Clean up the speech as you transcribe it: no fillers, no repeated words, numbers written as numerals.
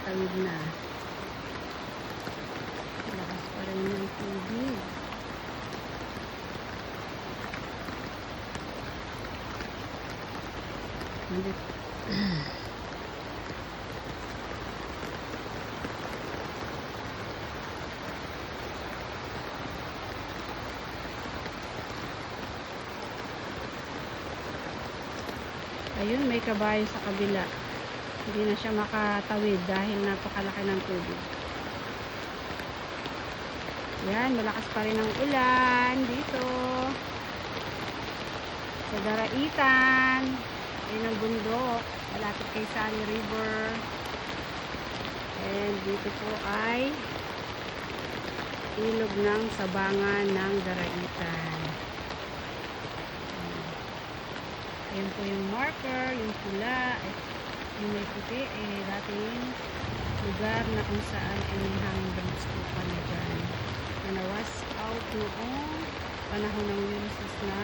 nakatawid na. Lakas pa rin yung tubig. Ayun, may kabayo sa kabila. Hindi na siya makatawid dahil napakalaki ng tubig. Yan, malakas pa rin ang ulan dito sa Daraitan. Ayun ang bundok, malapit kay Sunny River. And dito po ay ilog ng Sabangan ng Daraitan. Ayan po yung marker, yung pula, yung may puti, dating lugar na kung saan ay hanggang stupa na dyan. Na was out noong panahon ng Ulysses na